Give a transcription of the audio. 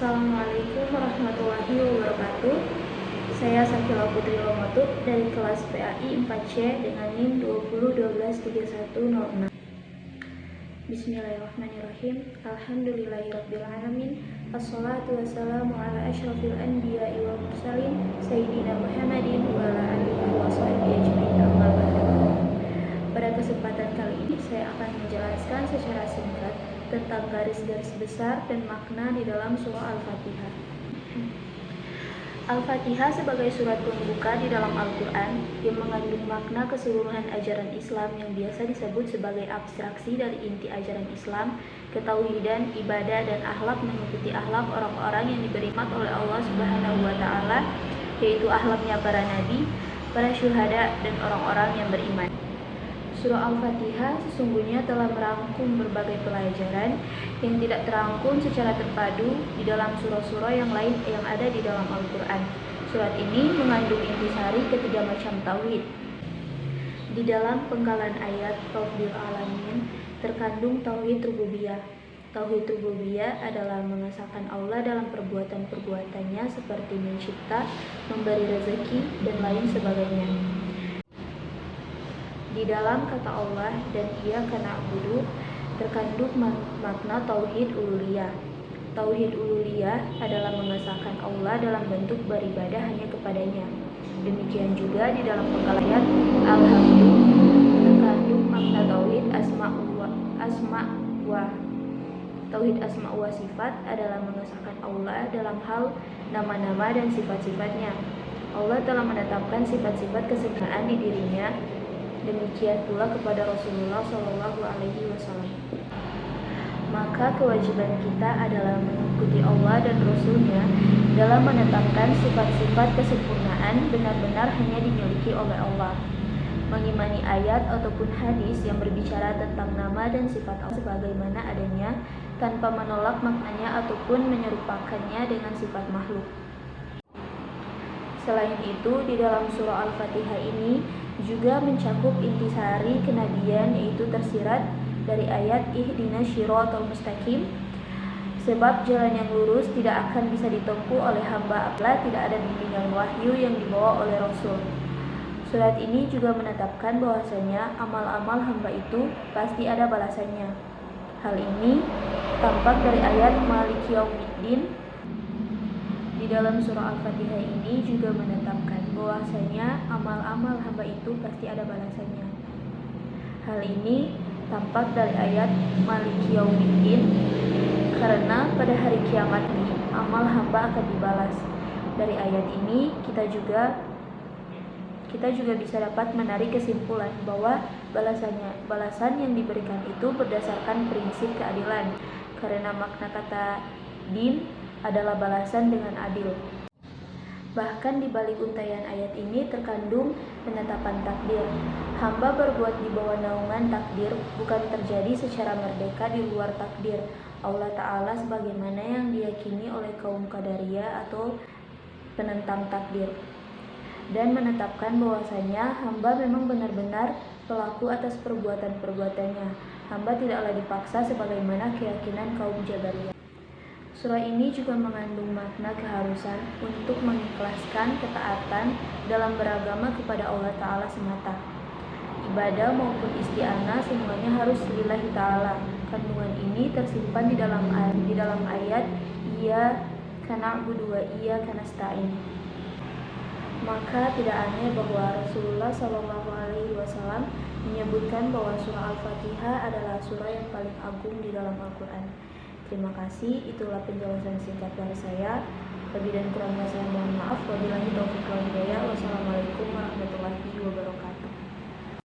Assalamualaikum warahmatullahi wabarakatuh. Saya Sakila Putri Lomotu dari kelas PAI 4C dengan NIM 20123106. Bismillahirrahmanirrahim. Alhamdulillahirrabbilalamin. Assalatu wassalamu ala asyrafil anbiya'i wal mursalin Sayyidina Muhammadin wa ala alihi wa sahbihi ajma'in, amma ba'du. Pada kesempatan kali ini saya akan menjelaskan secara singkat tentang garis-garis besar dan makna di dalam surah Al-Fatihah. Al-Fatihah sebagai surat pembuka di dalam Al-Quran yang mengandung makna keseluruhan ajaran Islam yang biasa disebut sebagai abstraksi dari inti ajaran Islam, ketauhidan, ibadah, dan akhlak mengikuti akhlak orang-orang yang diberi nikmat oleh Allah Subhanahu wa Ta'ala, yaitu akhlaknya para nabi, para syuhada, dan orang-orang yang beriman. Surah Al-Fatihah sesungguhnya telah merangkum berbagai pelajaran yang tidak terangkum secara terpadu di dalam surah-surah yang lain yang ada di dalam Al-Quran. Surat ini mengandung intisari ketiga macam tauhid. Di dalam penggalan ayat Rabbil Alamin terkandung tauhid rububiyah. Tauhid rububiyah adalah mengesahkan Allah dalam perbuatan-perbuatannya seperti mencipta, memberi rezeki, dan lain sebagainya. Di dalam kata Allah dan Iyyaka na'budu terkandung makna tauhid uluhiyah. Tauhid uluhiyah adalah mengesahkan Allah dalam bentuk beribadah hanya kepadanya. Demikian juga di dalam penggalan ayat Alhamdulillah terkandung makna tauhid Tauhid asma wa sifat adalah mengesahkan Allah dalam hal nama-nama dan sifat-sifatnya. Allah telah menetapkan sifat-sifat kesempurnaan di dirinya. Demikian pula kepada Rasulullah SAW. Maka kewajiban kita adalah mengikuti Allah dan Rasul-Nya dalam menetapkan sifat-sifat kesempurnaan benar-benar hanya dimiliki oleh Allah. Mengimani ayat ataupun hadis yang berbicara tentang nama dan sifat Allah sebagaimana adanya tanpa menolak maknanya ataupun menyerupakannya dengan sifat makhluk. Selain itu, di dalam surah Al-Fatihah ini juga mencakup intisari kenabian, yaitu tersirat dari ayat Ihdinas Shiratal Mustaqim, sebab jalan yang lurus tidak akan bisa ditempuh oleh hamba apabila tidak ada bimbingan wahyu yang dibawa oleh Rasul. Surat ini juga menetapkan bahwasanya amal-amal hamba itu pasti ada balasannya. Hal ini tampak dari ayat Maliki Yaumiddin. Di dalam surah Al-Fatihah ini juga menetapkan bahwasanya amal-amal hamba itu pasti ada balasannya. Hal ini tampak dari ayat Maliki Yaumiddin, karena pada hari kiamat ini amal hamba akan dibalas. Dari ayat ini kita juga bisa dapat menarik kesimpulan bahwa balasan yang diberikan itu berdasarkan prinsip keadilan, karena makna kata din adalah balasan dengan adil. Bahkan di balik untaian ayat ini terkandung penetapan takdir. Hamba berbuat di bawah naungan takdir bukan terjadi secara merdeka di luar takdir Allah Ta'ala sebagaimana yang diyakini oleh kaum Qadariyah atau penentang takdir, dan menetapkan bahwasanya hamba memang benar-benar pelaku atas perbuatan-perbuatannya. Hamba tidaklah dipaksa sebagaimana keyakinan kaum Jabariyah. Surah ini juga mengandung makna keharusan untuk mengikhlaskan ketaatan dalam beragama kepada Allah Ta'ala semata. Ibadah maupun isti'anah semuanya harus lillahi ta'ala. Kandungan ini tersimpan di dalam ayat Iyyaka na'budu wa iyyaka nasta'in. Maka tidak aneh bahwa Rasulullah SAW menyebutkan bahwa surah Al-Fatihah adalah surah yang paling agung di dalam Al-Quran. Terima kasih, itulah penjelasan singkat dari saya. Lebih dan kurangnya saya mohon maaf. Wabillahi taufiq wal hidayah. Wassalamualaikum warahmatullahi wabarakatuh.